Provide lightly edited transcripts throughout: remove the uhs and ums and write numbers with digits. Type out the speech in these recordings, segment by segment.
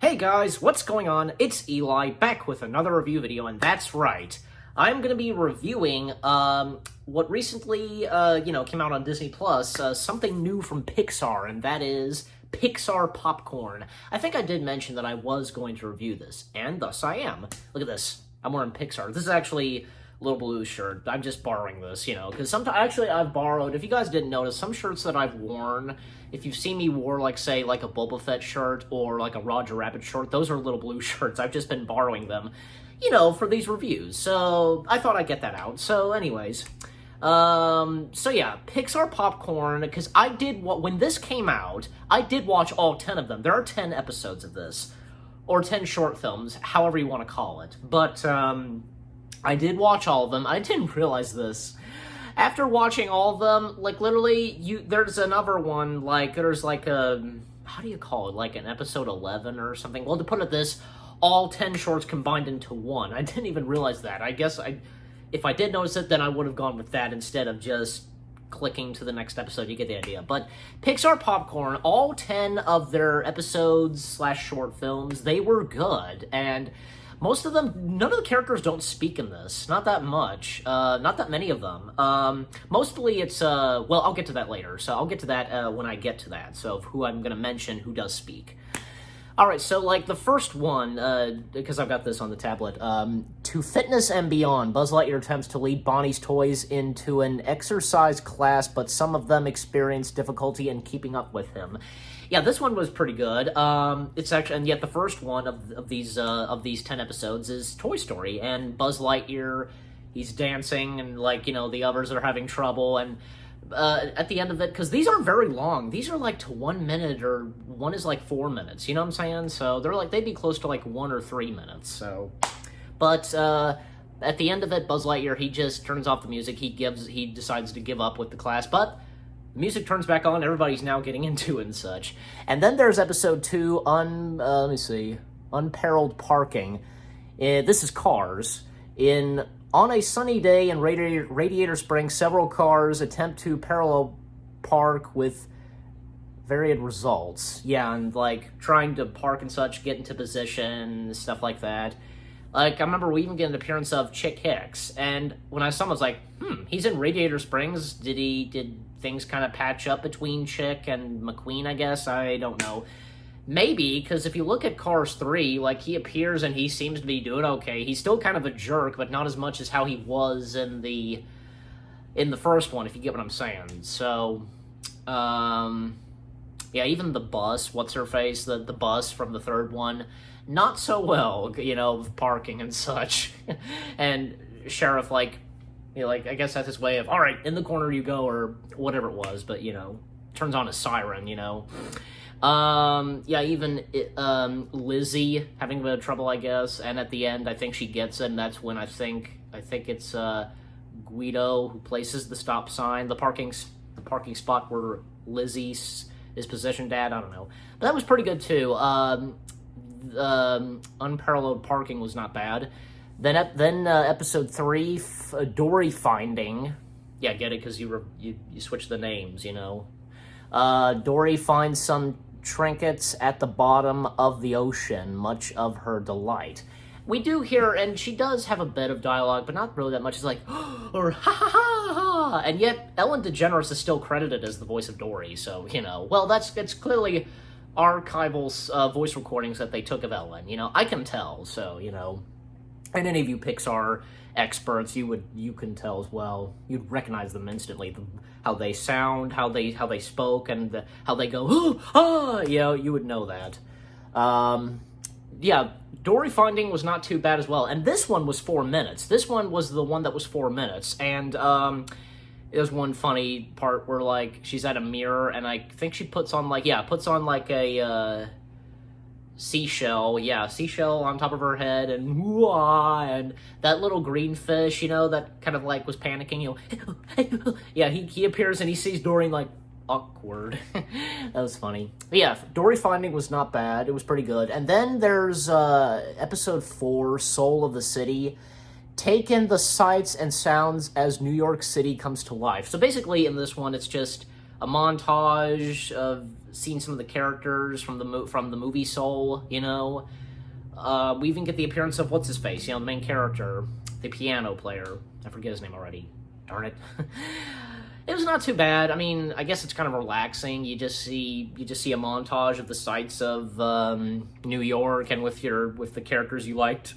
Hey guys, what's going on? It's Eli, back with another review video, and that's right. I'm going to be reviewing what recently, came out on Disney Plus, something new from Pixar, and that is Pixar Popcorn. I think I did mention that I was going to review this, and thus I am. Look at this. I'm wearing Pixar. This is actually Little Blue's shirt. I'm just borrowing this, because sometimes, actually, I've borrowed, if you guys didn't notice, some shirts that I've worn, if you've seen me wear, like, say, like a Boba Fett shirt or, like, a Roger Rabbit shirt, those are Little Blue shirts. I've just been borrowing them, for these reviews. So, I thought I'd get that out. So, anyways, Pixar Popcorn, because when this came out, I did watch all 10 of them. There are 10 episodes of this, or 10 short films, however you want to call it. But, I did watch all of them. I didn't realize this. After watching all of them, like, literally, there's another one, like, there's, like, how do you call it? Like, an episode 11 or something? Well, to put it this, all 10 shorts combined into one. I didn't even realize that. I guess if I did notice it, then I would have gone with that instead of just clicking to the next episode. You get the idea. But Pixar Popcorn, all 10 of their episodes/short films, they were good, and most of them, none of the characters don't speak in this. Not that much. Not that many of them. Mostly it's, well, I'll get to that later. So I'll get to that when I get to that. So who I'm going to mention who does speak. Alright, so, like, the first one, because I've got this on the tablet, To Fitness and Beyond, Buzz Lightyear attempts to lead Bonnie's toys into an exercise class, but some of them experience difficulty in keeping up with him. Yeah, this one was pretty good. It's actually, and yet the first one of these 10 episodes is Toy Story, and Buzz Lightyear, he's dancing, and, like, the others are having trouble, and at the end of it, because these aren't very long. These are, like, to 1 minute, or one is, like, 4 minutes, you know what I'm saying? So they'd be close to, like, 1 or 3 minutes, so. But, at the end of it, Buzz Lightyear, he just turns off the music, he decides to give up with the class, but music turns back on, everybody's now getting into it and such. And then there's episode 2, Unparalleled Parking. This is Cars. On a sunny day in Radiator Springs, several cars attempt to parallel park with varied results. Yeah, and, like, trying to park and such, get into position, stuff like that. Like, I remember we even get an appearance of Chick Hicks, and when I saw him, I was like, he's in Radiator Springs. Did things kind of patch up between Chick and McQueen, I guess? I don't know. Maybe, because if you look at Cars 3, like, he appears and he seems to be doing okay. He's still kind of a jerk, but not as much as how he was in the first one, if you get what I'm saying. So, yeah, even the bus, what's-her-face, the bus from the third one, not so well, with parking and such. And Sheriff, I guess that's his way of, all right, in the corner you go, or whatever it was, but, turns on a siren, Yeah, even Lizzie having a bit of trouble, I guess, and at the end, I think she gets it, and that's when I think it's Guido who places the stop sign, the parking spot where Lizzie is positioned at. I don't know, but that was pretty good too. Unparalleled Parking was not bad. Then episode 3, Dory Finding. Yeah, get it, because you switch the names, Dory finds some trinkets at the bottom of the ocean, much of her delight. We do hear, and she does have a bit of dialogue, but not really that much. It's like, or ha ha ha ha, and yet Ellen DeGeneres is still credited as the voice of Dory, so, well, it's clearly archival voice recordings that they took of Ellen, I can tell, so, and any of you Pixar experts, you can tell as well. You'd recognize them instantly, how they sound, how they spoke, and how they go, you would know that. Yeah, Dory Finding was not too bad as well, and this one was 4 minutes. This one was the one that was 4 minutes, and there's one funny part where, like, she's at a mirror, and I think she puts on a seashell on top of her head, and that little green fish, that kind of, like, was panicking, yeah, he appears and he sees Dory, like, awkward. That was funny. But yeah, Dory Finding was not bad. It was pretty good. And then there's episode 4, Soul of the City. Take in the sights and sounds as New York City comes to life. So basically in this one, it's just a montage of seeing some of the characters from the movie Soul, you know. We even get the appearance of what's-his-face, you know, the main character, the piano player. I forget his name already. Darn it. It was not too bad. I mean, I guess it's kind of relaxing. You just see a montage of the sights of New York and with the characters you liked,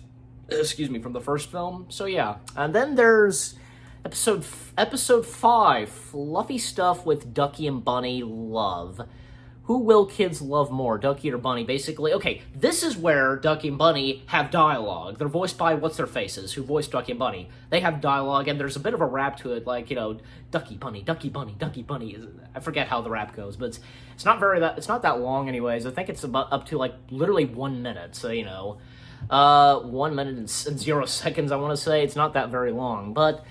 from the first film. So yeah. And then there's episode 5, Fluffy Stuff with Ducky and Bunny Love. Who will kids love more, Ducky or Bunny? Basically, okay, this is where Ducky and Bunny have dialogue. They're voiced by what's-their-faces, who voiced Ducky and Bunny. They have dialogue, and there's a bit of a rap to it, like, you know, Ducky, Bunny, Ducky, Bunny, Ducky, Bunny. I forget how the rap goes, but it's not that long, anyways. I think it's about up to, like, literally 1 minute, so, you know. 1 minute and 0 seconds, I want to say. It's not that very long, but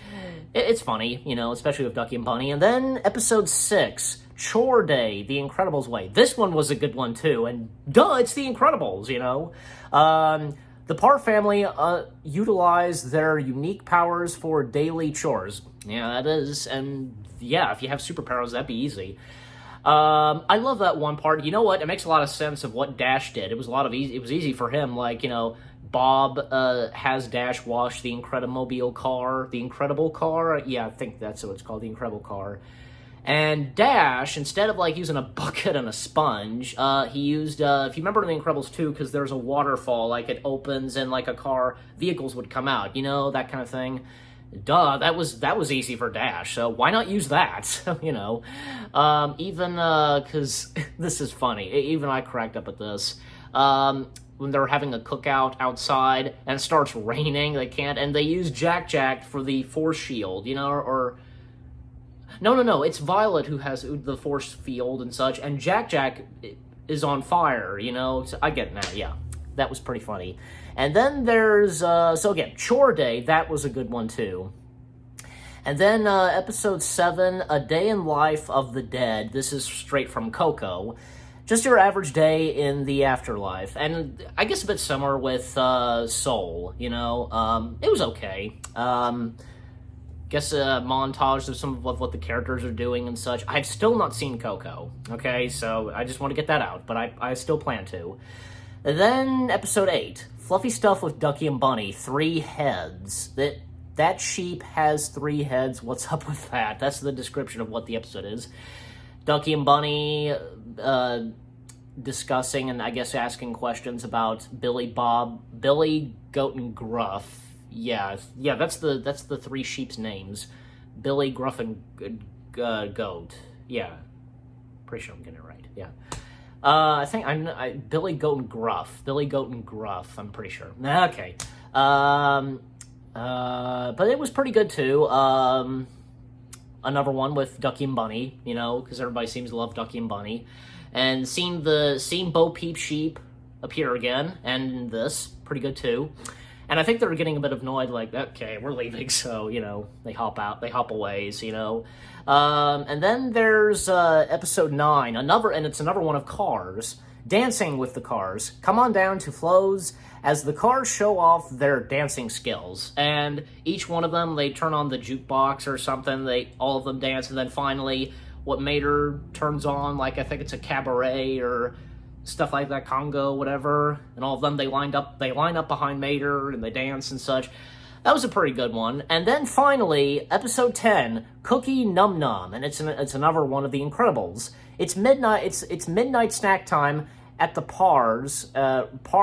it's funny, you know, especially with Ducky and Bunny. And then episode 6, Chore Day, The Incredibles Way. This one was a good one, too, and duh, it's The Incredibles, you know. The Parr family utilize their unique powers for daily chores. Yeah, that is, and yeah, if you have superpowers, that'd be easy. I love that one part. You know what? It makes a lot of sense of what Dash did. It was easy for him. Like, you know, Bob has Dash wash the Incredimobile car, the Incredible car. Yeah, I think that's what it's called, the Incredible car. And Dash, instead of like using a bucket and a sponge, he used, if you remember in The Incredibles 2, because there's a waterfall, like it opens and like vehicles would come out, you know, that kind of thing. Duh, that was easy for Dash, so why not use that, you know? Even, because this is funny, even I cracked up at this. When they're having a cookout outside and it starts raining, and they use Jack for the force shield, you know, or... No, it's Violet who has the force field and such, and Jack is on fire, you know? So I get it now, yeah. That was pretty funny. And then there's, so again, Chore Day, that was a good one too. And then episode 7, A Day in Life of the Dead. This is straight from Coco. Just your average day in the afterlife. And I guess a bit similar with Soul, you know? It was okay. Guess a montage of some of what the characters are doing and such. I've still not seen Coco, okay? So I just want to get that out, but I still plan to. And then episode 8, Fluffy Stuff with Ducky and Bunny, 3 heads. That sheep has 3 heads. What's up with that? That's the description of what the episode is. Ducky and Bunny discussing and I guess asking questions about Billy, Goat, and Gruff. Yeah, that's the 3 sheep's names. Billy, Gruff, and Goat. Yeah, pretty sure I'm getting it right. Yeah. I think Billy, Goat, and Gruff. Billy, Goat, and Gruff. I'm pretty sure. Okay. But it was pretty good too. Another one with Ducky and Bunny, you know, because everybody seems to love Ducky and Bunny, and seeing Bo Peep Sheep appear again, and this pretty good too. And I think they were getting a bit annoyed, like, okay, we're leaving, so, you know, they hop away, you know. And then there's episode 9, it's another one of Cars, Dancing with the Cars. Come on down to Flo's as the cars show off their dancing skills. And each one of them, they turn on the jukebox or something, all of them dance, and then finally, what Mater turns on, like, I think it's a cabaret or... stuff like that, Congo, whatever, and all of them, they line up behind Mater, and they dance and such. That was a pretty good one. And then finally, episode 10, Cookie Num Num, and it's another one of the Incredibles. It's midnight snack time at the Parr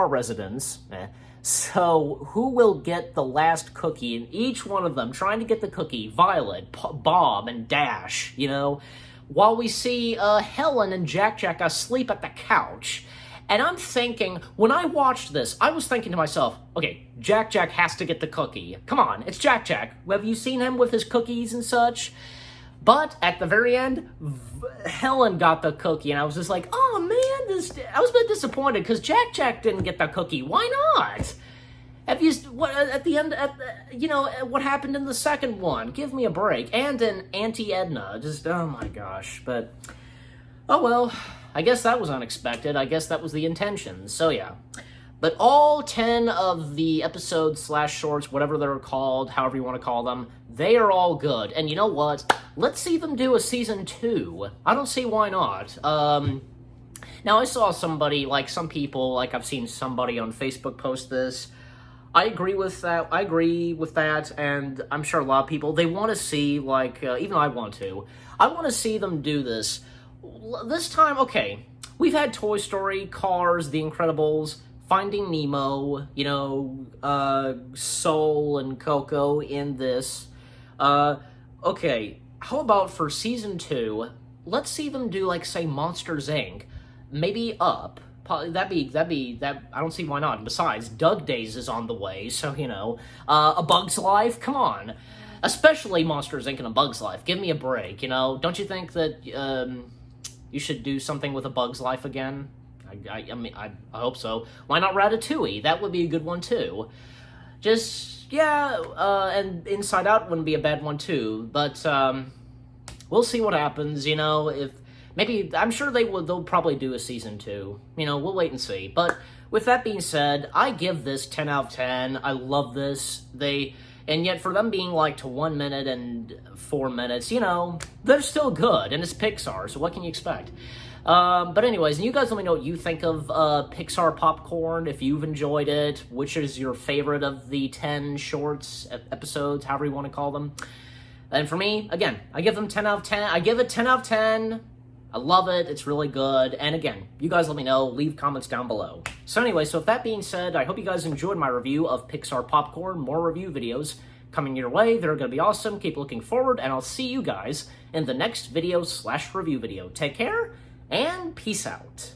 residence. So who will get the last cookie? And each one of them trying to get the cookie, Violet, Bob, and Dash, you know, while we see Helen and Jack asleep at the couch. And I'm thinking, when I watched this, I was thinking to myself, okay, Jack has to get the cookie. Come on, it's Jack. Have you seen him with his cookies and such? But at the very end, Helen got the cookie, and I was just like, oh man, I was a bit disappointed, because Jack didn't get the cookie. Why not? Have you, what happened in the second one? Give me a break. And in Auntie Edna. Just, oh my gosh. But, oh well, I guess that was unexpected. I guess that was the intention. So yeah. But all 10 of the episodes / shorts, whatever they're called, however you want to call them, They are all good. And you know what? Let's see them do a season 2. I don't see why not. Now, I saw somebody, like, some people, like, I've seen somebody on Facebook post this. I agree with that, and I'm sure a lot of people, they want to see, like, even I want to see them do this. This time, okay, we've had Toy Story, Cars, The Incredibles, Finding Nemo, you know, Soul and Coco in this. Okay, how about for season 2, let's see them do, like, say, Monsters, Inc., maybe Up. That'd be, I don't see why not. Besides, Doug Days is on the way, so, you know, A Bug's Life, come on. Especially Monsters, Inc. and A Bug's Life. Give me a break, you know? Don't you think that, you should do something with A Bug's Life again? I mean, I hope so. Why not Ratatouille? That would be a good one, too. Just, yeah, and Inside Out wouldn't be a bad one, too. But, we'll see what happens, you know, if... Maybe, I'm sure they'll probably do a season 2. You know, we'll wait and see. But with that being said, I give this 10 out of 10. I love this. And yet for them being like to 1 minute and 4 minutes, you know, they're still good. And it's Pixar, so what can you expect? But anyways, you guys let me know what you think of Pixar Popcorn, if you've enjoyed it, which is your favorite of the 10 shorts, episodes, however you want to call them. And for me, again, I give them 10 out of 10. I give it 10 out of 10. I love it. It's really good. And again, you guys let me know. Leave comments down below. So anyway, so with that being said, I hope you guys enjoyed my review of Pixar Popcorn. More review videos coming your way. They're going to be awesome. Keep looking forward, and I'll see you guys in the next video/review video. Take care, and peace out.